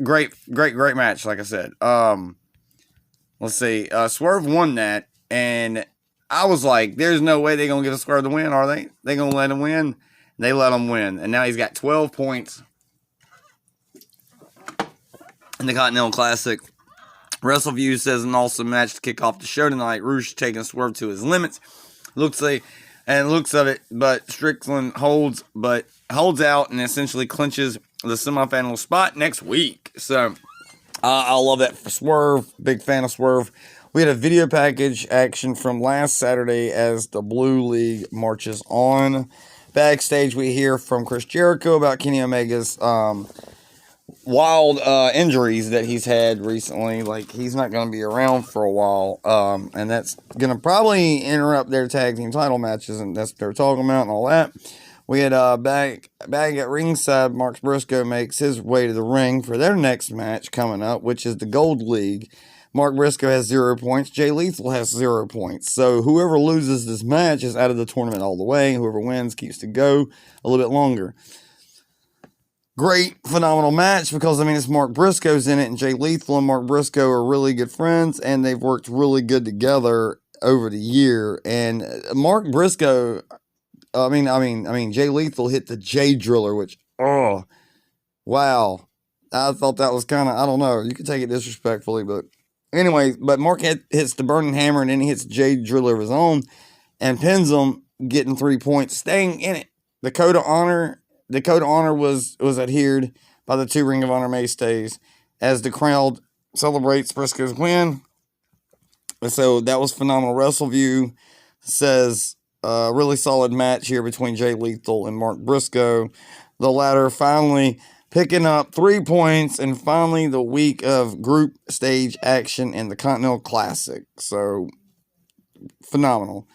great match, like I said. Let's see. Swerve won that, and I was like, there's no way they're going to give Swerve the win, are they? They going to let him win? They let him win, and now he's got 12 points in the Continental Classic. WrestleView says an awesome match to kick off the show tonight. Roosh taking a swerve to his limits. Looks of it, but Strickland holds out and essentially clinches the semifinal spot next week. So I love that for Swerve. Big fan of Swerve. We had a video package action from last Saturday as the Blue League marches on. Backstage, we hear from Chris Jericho about Kenny Omega's wild injuries that he's had recently. Like, he's not going to be around for a while, and that's going to probably interrupt their tag team title matches, and that's what they're talking about and all that. We had back at ringside, Mark Briscoe makes his way to the ring for their next match coming up, which is the Gold League. Mark Briscoe has 0 points. Jay Lethal has 0 points. So whoever loses this match is out of the tournament all the way. Whoever wins keeps to go a little bit longer. Great, phenomenal match because, it's Mark Briscoe's in it, and Jay Lethal and Mark Briscoe are really good friends, and they've worked really good together over the year. And Mark Briscoe, Jay Lethal hit the J Driller, which, oh, wow. I thought that was kind of, I don't know, you could take it disrespectfully, but anyway, but Mark hits the Burning Hammer, and then he hits J Driller of his own, and pins him, getting 3 points, staying in it. The Code of Honor was adhered by the 2 Ring of Honor mainstays as the crowd celebrates Briscoe's win. So that was phenomenal. WrestleView says really solid match here between Jay Lethal and Mark Briscoe. The latter finally picking up 3 points, and finally the week of group stage action in the Continental Classic. So phenomenal.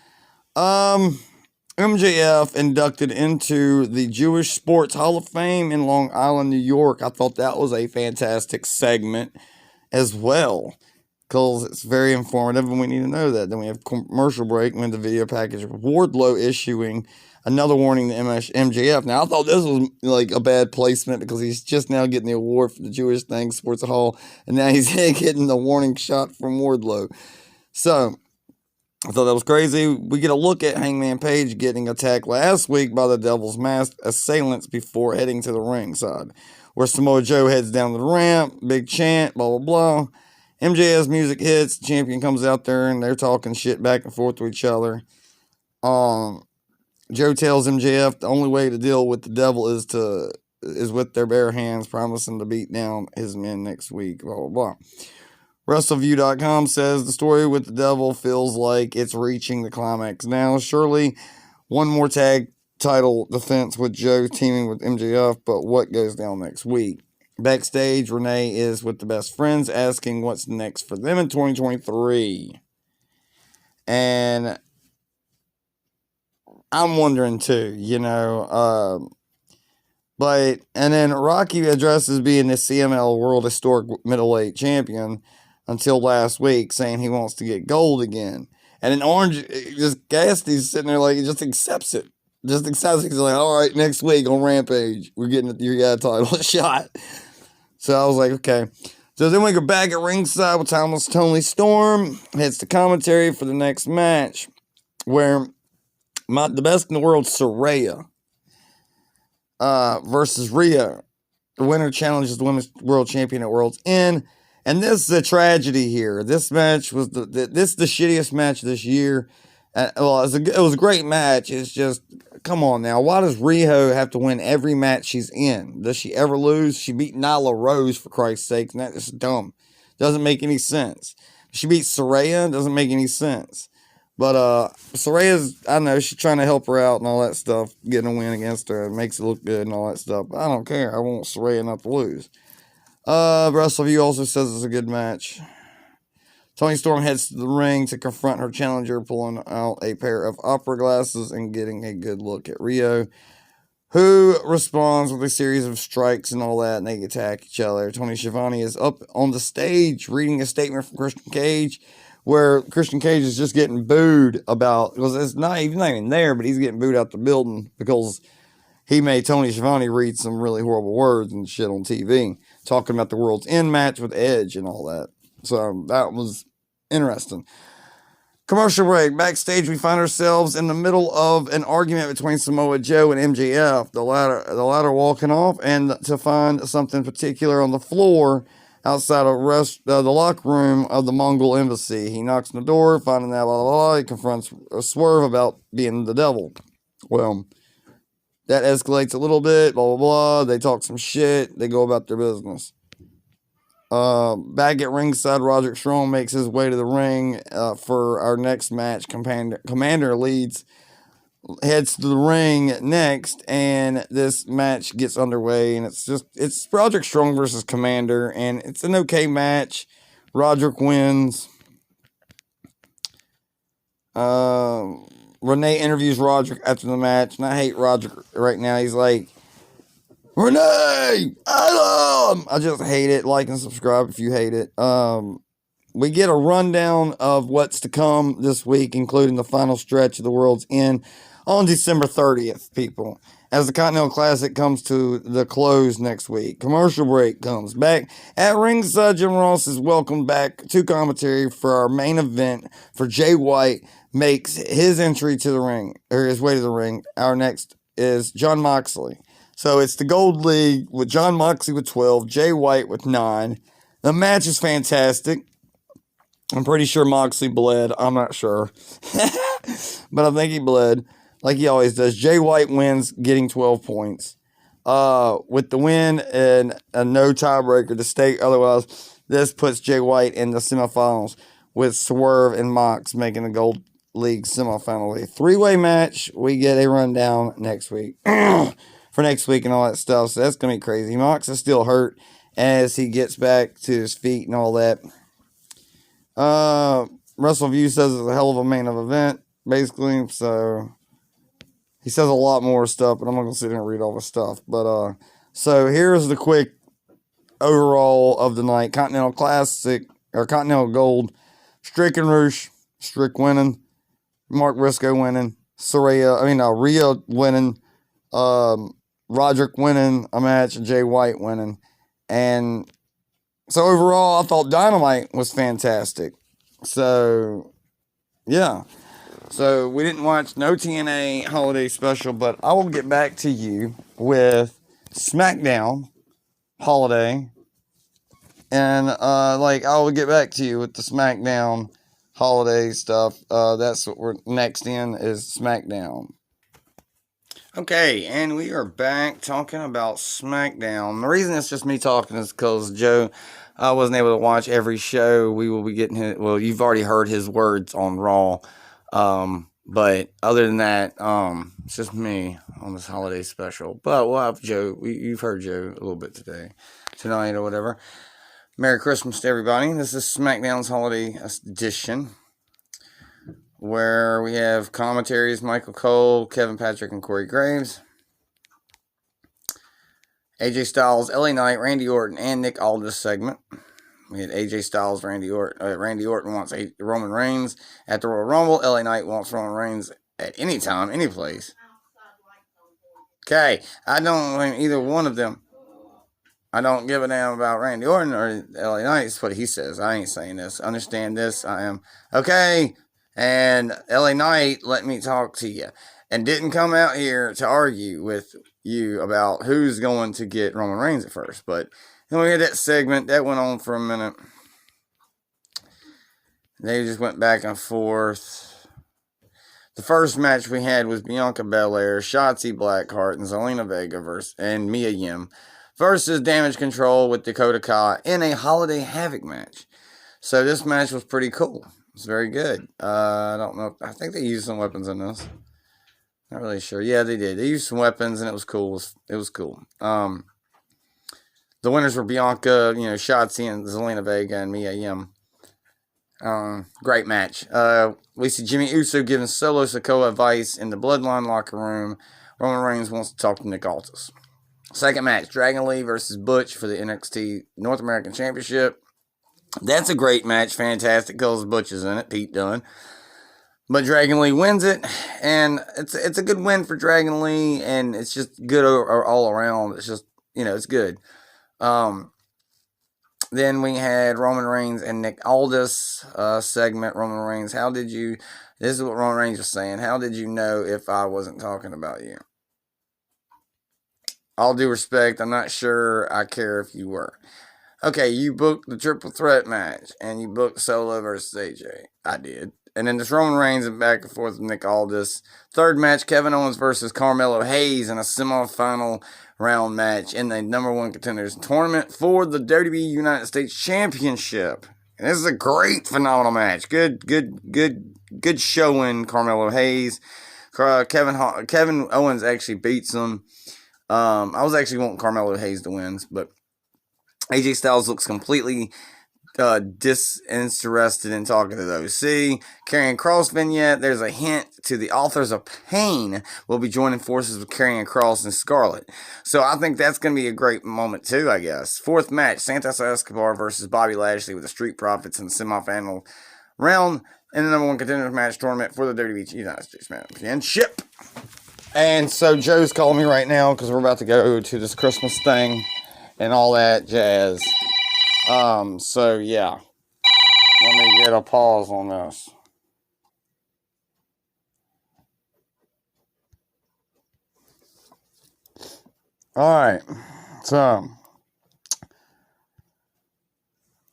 MJF inducted into the Jewish Sports Hall of Fame in Long Island, New York. I thought that was a fantastic segment as well, because it's very informative and we need to know that. Then we have commercial break and the video package with Wardlow issuing another warning to MJF. Now, I thought this was like a bad placement because he's just now getting the award for the Jewish thing, Sports Hall, and now he's getting the warning shot from Wardlow. So I thought that was crazy. We get a look at Hangman Page getting attacked last week by the Devil's Masked assailants before heading to the ringside, where Samoa Joe heads down the ramp, big chant, blah, blah, blah. MJF's music hits, the champion comes out there, and they're talking shit back and forth to each other. Joe tells MJF the only way to deal with the devil is with their bare hands, promising to beat down his men next week, blah, blah, blah. WrestleView.com says the story with the devil feels like it's reaching the climax now. Surely one more tag title defense with Joe teaming with MJF, but what goes down next week? Backstage, Renee is with the best friends asking what's next for them in 2023. And I'm wondering too, and then Rocky addresses being the CML World Historic Middleweight Champion until last week, saying he wants to get gold again. And then Orange, just Cassidy's sitting there like, he just accepts it. Just accepts it. He's like, all right, next week on Rampage, we're getting your guy title shot. So I was like, okay. So then we go back at ringside with Timeless Tony Storm. Heads to commentary for the next match, where the best in the world, Saraya, versus Rhea. The winner challenges the women's world champion at World's End. And this is a tragedy here. This match was the shittiest match this year. It was a great match. It's just, come on now. Why does Riho have to win every match she's in? Does she ever lose? She beat Nyla Rose, for Christ's sake, and that is dumb. Doesn't make any sense. She beat Saraya. Doesn't make any sense. But Saraya's, I know, she's trying to help her out and all that stuff, getting a win against her. It makes it look good and all that stuff. But I don't care. I want Saraya not to lose. WrestleView also says it's a good match. Toni Storm heads to the ring to confront her challenger, pulling out a pair of opera glasses and getting a good look at Rio, who responds with a series of strikes and all that, and they attack each other. Tony Schiavone is up on the stage reading a statement from Christian Cage, where Christian Cage is just getting booed about, because he's not even there, but he's getting booed out the building because he made Tony Schiavone read some really horrible words and shit on TV, talking about the World's End match with Edge and all that. So that was interesting. Commercial break. Backstage, we find ourselves in the middle of an argument between Samoa Joe and MJF. The latter walking off, and to find something particular on the floor outside of the locker room of the Mongol embassy. He knocks on the door, finding out blah, blah, blah. He confronts Swerve about being the devil. Well, that escalates a little bit, blah, blah, blah. They talk some shit. They go about their business. Back at ringside, Roderick Strong makes his way to the ring for our next match. Commander heads to the ring next, and this match gets underway, and it's Roderick Strong versus Commander, and it's an okay match. Roderick wins. Renee interviews Roderick after the match, and I hate Roderick right now. He's like, Renee, I just hate it. Like and subscribe if you hate it. We get a rundown of what's to come this week, including the final stretch of the World's End on December 30th, people, as the Continental Classic comes to the close next week. Commercial break comes back. At ringside, Jim Ross is welcomed back to commentary for our main event, for Jay White makes his entry to the ring, or his way to the ring. Our next is Jon Moxley. So it's the Gold League with Jon Moxley with 12, Jay White with 9. The match is fantastic. I'm pretty sure Moxley bled. I'm not sure. But I think he bled, like he always does. Jay White wins, getting 12 points. With the win and a no tiebreaker to state otherwise, this puts Jay White in the semifinals, with Swerve and Mox making the Gold League semifinal. A 3-way match. We get a rundown next week. For next week and all that stuff. So that's going to be crazy. Mox is still hurt as he gets back to his feet and all that. WrestleView says it's a hell of a main event, basically. So he says a lot more stuff, but I'm not going to sit here and read all the stuff. But so here's the quick overall of the night. Continental Classic, or Continental Gold. Strick and Roosh. Strick winning. Mark Briscoe winning. Rhea winning. Roderick winning a match and Jay White winning. And so overall, I thought Dynamite was fantastic. So, yeah. So we didn't watch no TNA holiday special, but I will get back to you with SmackDown holiday. And, I will get back to you with the SmackDown holiday stuff. That's what we're next in is SmackDown. Okay, and we are back talking about SmackDown. The reason it's just me talking is because Joe wasn't able to watch every show. We will be getting his, well, you've already heard his words on Raw. But other than that, it's just me on this holiday special. But we'll have Joe. You've heard Joe a little bit tonight or whatever. Merry Christmas to everybody. This is SmackDown's holiday edition, where we have commentaries, Michael Cole, Kevin Patrick, and Corey Graves. AJ Styles, LA Knight, Randy Orton, and Nick Aldis segment. We had AJ Styles, Randy Orton. Randy Orton wants Roman Reigns at the Royal Rumble. LA Knight wants Roman Reigns at any time, any place. Okay, I don't blame either one of them. I don't give a damn about Randy Orton or LA Knight. That's what he says. I ain't saying this. Understand this. I am. Okay. And LA Knight let me talk to you and didn't come out here to argue with you about who's going to get Roman Reigns at first. But then we had that segment that went on for a minute. They just went back and forth. The first match we had was Bianca Belair, Shotzi Blackheart, and Zelina Vega and Mia Yim versus Damage Control with Dakota Kai in a Holiday Havoc match. So this match was pretty cool. It's very good. I don't know. I think they used some weapons in this. Not really sure. Yeah, they did. They used some weapons, and it was cool. It was cool. The winners were Bianca, Shotzi, and Zelina Vega, and Mia Yim. Great match. We see Jimmy Uso giving Solo Sikoa advice in the Bloodline locker room. Roman Reigns wants to talk to Nick Aldis. Second match, Dragon Lee versus Butch for the NXT North American Championship. That's a great match. Fantastic because Butch is in it. Pete Dunne. But Dragon Lee wins it. And it's a good win for Dragon Lee. And it's just good all around. It's just, it's good. Then we had Roman Reigns and Nick Aldis segment. Roman Reigns, this is what Roman Reigns was saying. How did you know if I wasn't talking about you? All due respect, I'm not sure I care if you were. Okay, you booked the triple threat match, and you booked Solo versus AJ. I did. And then this Roman Reigns and back and forth with Nick Aldis. Third match, Kevin Owens versus Carmelo Hayes in a semifinal round match in the number one contenders tournament for the WWE United States Championship. And this is a great, phenomenal match. Good showing, Carmelo Hayes. Kevin Owens actually beats him. I was actually wanting Carmelo Hayes to win, but AJ Styles looks completely disinterested in talking to the OC. Karrion Kross vignette. There's a hint to the Authors of Pain will be joining forces with Karrion Kross and Scarlett. So I think that's going to be a great moment too, I guess. Fourth match, Santos Escobar versus Bobby Lashley with the Street Profits in the semifinal round in the number one contenders match tournament for the WWE United States Championship. And so Joe's calling me right now because we're about to go to this Christmas thing and all that jazz. So yeah. Let me get a pause on this. Alright. So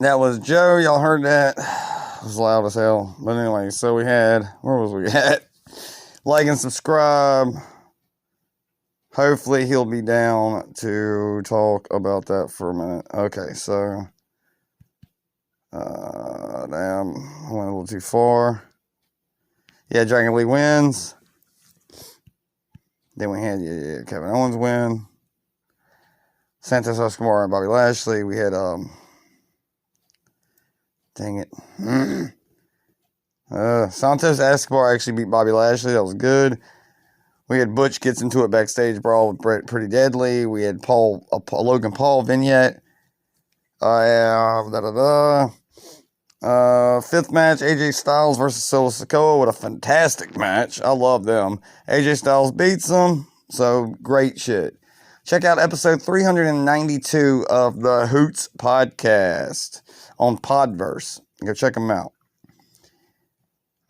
that was Joe. Y'all heard that. It was loud as hell. But anyway, so we had, where was we at? Like and subscribe. Hopefully he'll be down to talk about that for a minute. Okay, so damn, I went a little too far. Yeah, Dragon Lee wins. Then we had Kevin Owens win. Santos Escobar and Bobby Lashley. We had dang it. Santos Escobar actually beat Bobby Lashley. That was good. We had Butch gets into it backstage brawl with Brett Pretty Deadly. We had Logan Paul vignette. Fifth match, AJ Styles versus Solo Sikoa. What a fantastic match. I love them. AJ Styles beats them. So great shit. Check out episode 392 of the Hoots Podcast on Podverse. Go check them out.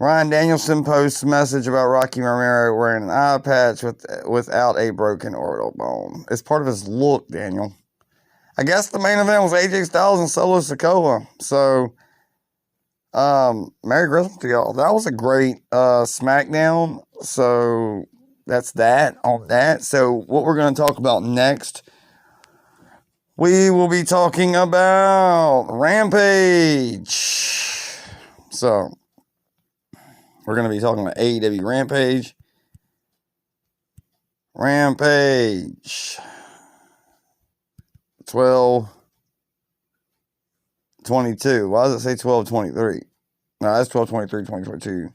Ryan Danielson posts a message about Rocky Romero wearing an eye patch without a broken orbital bone. It's part of his look, Daniel. I guess the main event was AJ Styles and Solo Sikoa. So, Merry Christmas to y'all. That was a great SmackDown. So, that's that on that. So, what we're going to talk about next, we will be talking about Rampage. So, we're going to be talking about AEW Rampage. Rampage 12/22. Why does it say 12/23? No, that's 12/23/2022.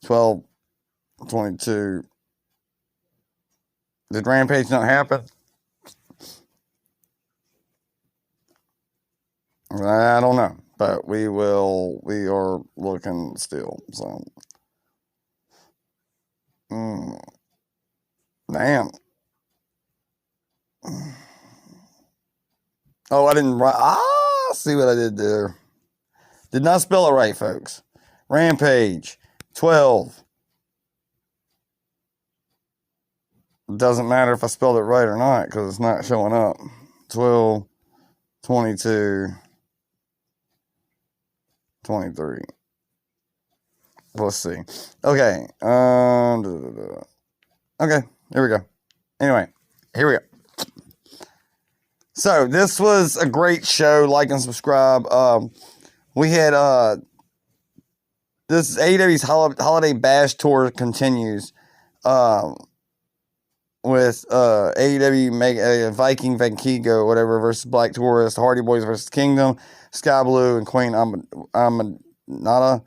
12/22. Did Rampage not happen? I don't know. But we are looking still. So. Damn. Oh, I didn't write. See what I did there. Did not spell it right, folks. Rampage 12. It doesn't matter if I spelled it right or not because it's not showing up. 12/22/23. Let's see. Okay. Okay. Here we go. Anyway, here we go. So this was a great show. Like and subscribe. We had this AEW's Holiday Bash Tour continues. With AEW Viking Vankigo, whatever, versus Black Taurus, Hardy Boys versus Kingdom, Sky Blue and Queen Amanada.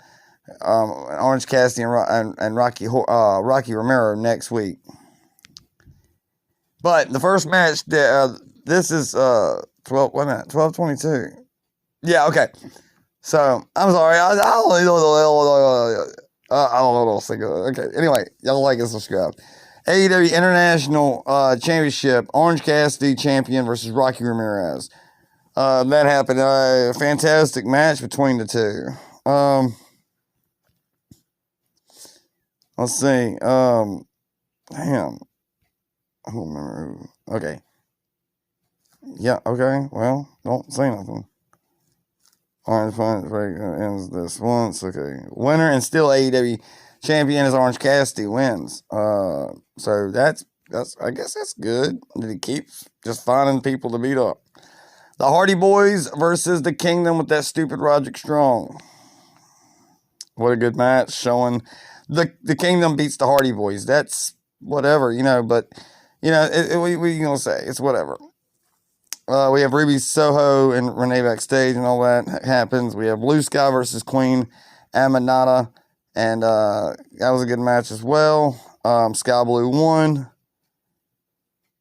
Orange Cassidy and Rocky Romero next week. But the first match, this is 12/22. Yeah, okay. So I'm sorry, I don't know what else to go. Okay, anyway, y'all like and subscribe. AEW International Championship, Orange Cassidy champion versus Rocky Ramirez. That happened. A fantastic match between the two. Let's see. Damn. I don't remember who. Okay. Yeah, okay. Well, don't say nothing. Orange Punch break ends this once. Okay. Winner and still AEW champion is Orange Cassidy wins. So that's I guess that's good that he keeps just finding people to beat up. The Hardy Boys versus the Kingdom with that stupid Roderick Strong. What a good match showing the Kingdom beats the Hardy Boys. That's whatever, but what are you gonna say? It's whatever. We have Ruby Soho and Renee backstage and all that happens. We have Blue Sky versus Queen Aminata, and that was a good match as well. Sky Blue won.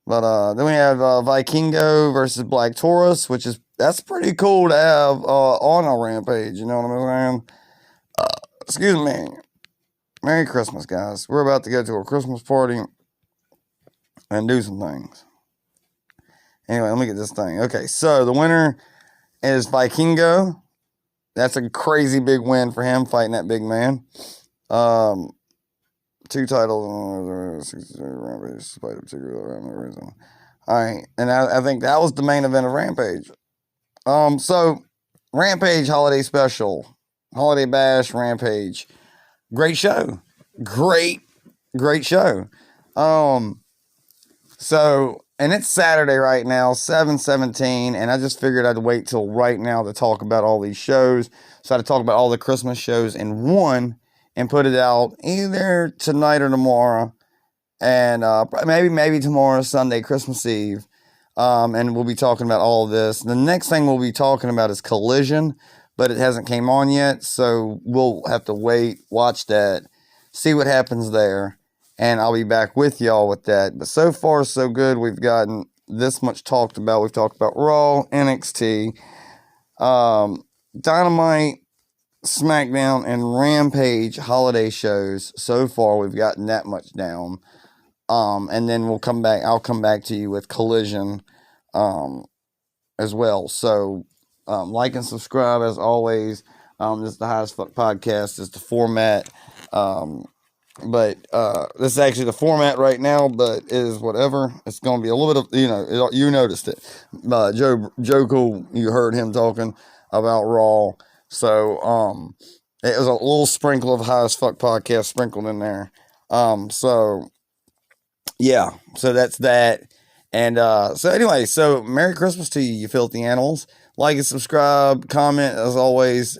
But then we have Vikingo versus Black Taurus, that's pretty cool to have on a Rampage, you know what I'm saying? Excuse me. Merry Christmas, guys. We're about to go to a Christmas party and do some things. Anyway, let me get this thing. Okay, so the winner is Vikingo. That's a crazy big win for him, fighting that big man. 2 titles. Alright, and I think that was the main event of Rampage. So, Rampage Holiday Special. Holiday Bash, Rampage. Great show. Great show. So, and it's Saturday right now, 7/17, and I just figured I'd wait till right now to talk about all these shows. So I had to talk about all the Christmas shows in one and put it out either tonight or tomorrow, and maybe tomorrow, Sunday, Christmas Eve, and we'll be talking about all of this. The next thing we'll be talking about is Collision, but it hasn't came on yet, so we'll have to wait, watch that, see what happens there. And I'll be back with y'all with that. But so far, so good. We've gotten this much talked about. We've talked about Raw, NXT, Dynamite, SmackDown, and Rampage holiday shows. So far, we've gotten that much down. And then we'll come back. I'll come back to you with Collision as well. So like and subscribe as always. This is the Hottest Fuck Podcast. It's the format. But this is actually the format right now, but it is whatever. It's going to be a little bit of, you noticed it. Joe Cool, you heard him talking about Raw. So, it was a little sprinkle of Hottest Fuck Podcast sprinkled in there. So, yeah. So that's that. And, so anyway, so Merry Christmas to you, you filthy animals. Like and subscribe, comment as always,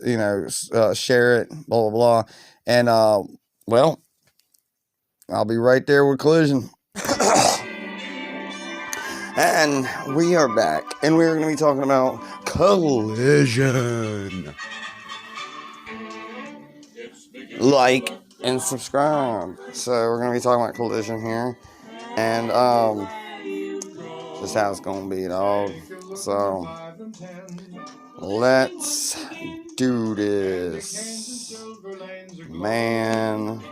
share it, blah, blah, blah. And, well, I'll be right there with Collision. And we are back. And we're going to be talking about Collision. Like and subscribe. So we're going to be talking about Collision here. And this how it's going to be, dog. So let's do this. Man.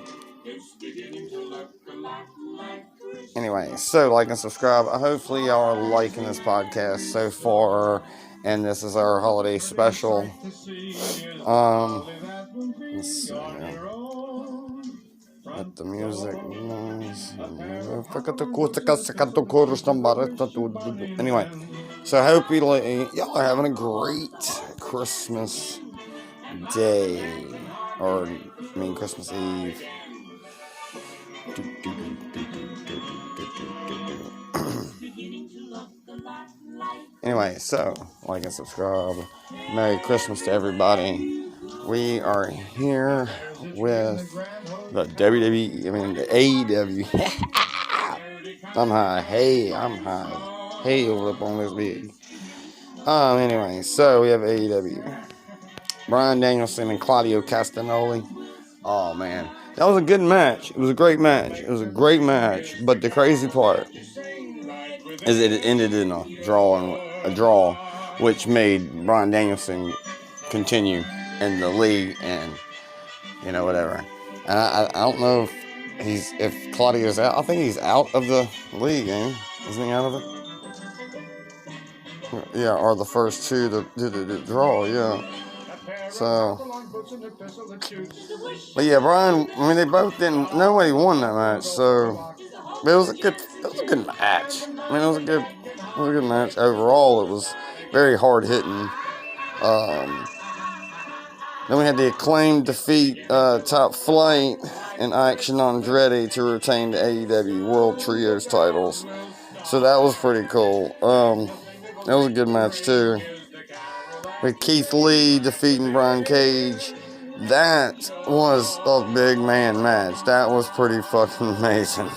Anyway, so like and subscribe. Hopefully y'all are liking this podcast so far, and this is our holiday special. Let's see here. Let the music. Anyway, so I hope y'all are having a great Christmas day, Christmas Eve. Anyway, so like and subscribe. Merry Christmas to everybody. We are here with the WWE, the AEW. I'm high. Hey, I'm high. Hey, over up on this big. Anyway, so we have AEW. Bryan Danielson and Claudio Castagnoli. Oh, man. That was a good match. It was a great match. But the crazy part is it ended in a draw, which made Bryan Danielson continue in the league and, whatever. And I don't know if Claudio's out. I think he's out of the league, ain't he? Isn't he out of it? Yeah, or the first two to the draw, yeah. So, but yeah, Bryan, they both didn't, nobody won that match, so, but it was a good match. It was a good match. Overall, it was very hard hitting. Then we had the Acclaimed defeat Top Flight and Action Andretti to retain the AEW World Trios titles. So that was pretty cool. That was a good match too. With Keith Lee defeating Brian Cage. That was a big man match. That was pretty fucking amazing.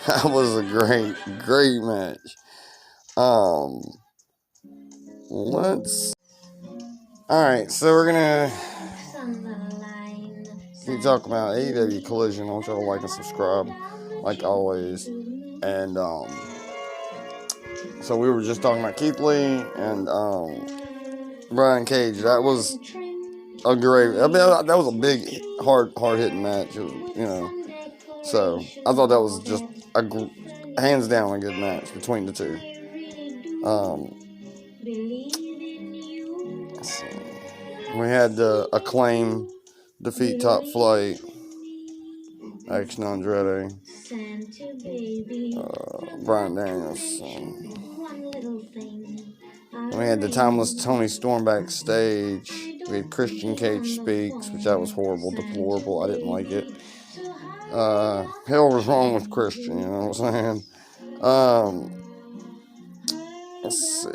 That was a great match. Alright, so we're gonna keep talking about AEW Collision. I want y'all to like and subscribe, like always. And, so we were just talking about Keith Lee and, Brian Cage. That was a great, that was a big, hard hitting match. It was, so I thought that was just hands down a good match between the two. Let's see. We had the Acclaim defeat Top Flight, Action Andretti, Bryan Danielson. We had the Timeless Tony Storm backstage. We had Christian Cage Speaks, which that was horrible, deplorable. I didn't like it. Hell was wrong with Christian, you know what I'm saying? Let's see.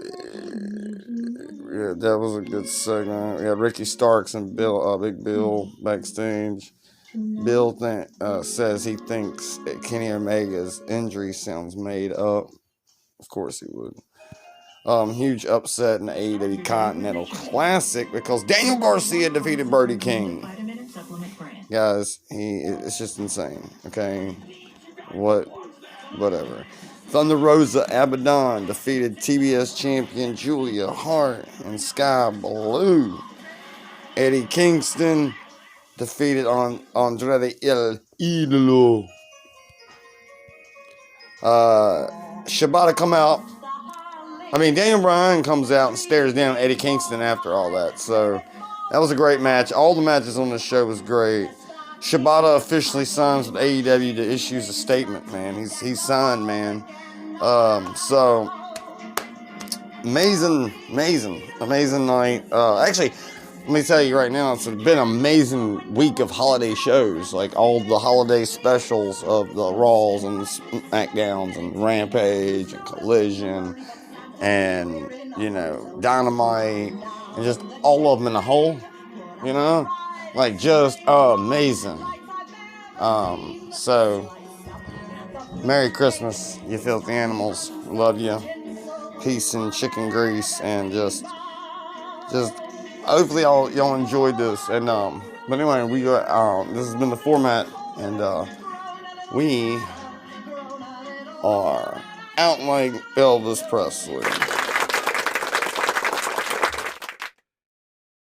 Yeah, that was a good segment. We had Ricky Starks and Big Bill backstage. Bill says he thinks Kenny Omega's injury sounds made up. Of course he would. Huge upset in the AEW Continental Classic because Daniel Garcia defeated Brody King. Guys, it's just insane. Okay, whatever. Thunder Rosa Abaddon defeated TBS champion Julia Hart and Sky Blue. Eddie Kingston defeated Andrade El Idolo. Shibata come out. Daniel Bryan comes out and stares down Eddie Kingston after all that. So that was a great match. All the matches on this show was great. Shibata officially signs with AEW to issues a statement, man. He's signed, man. So amazing night. Actually, let me tell you right now, it's been an amazing week of holiday shows. Like all the holiday specials of the Raws and the SmackDowns and Rampage and Collision and, Dynamite and just all of them in a whole, like just amazing. So Merry Christmas, you filthy animals. Love you. Peace and chicken grease, and just hopefully y'all enjoyed this. And but anyway, we got this has been the Formatt, and we are out like Elvis Presley.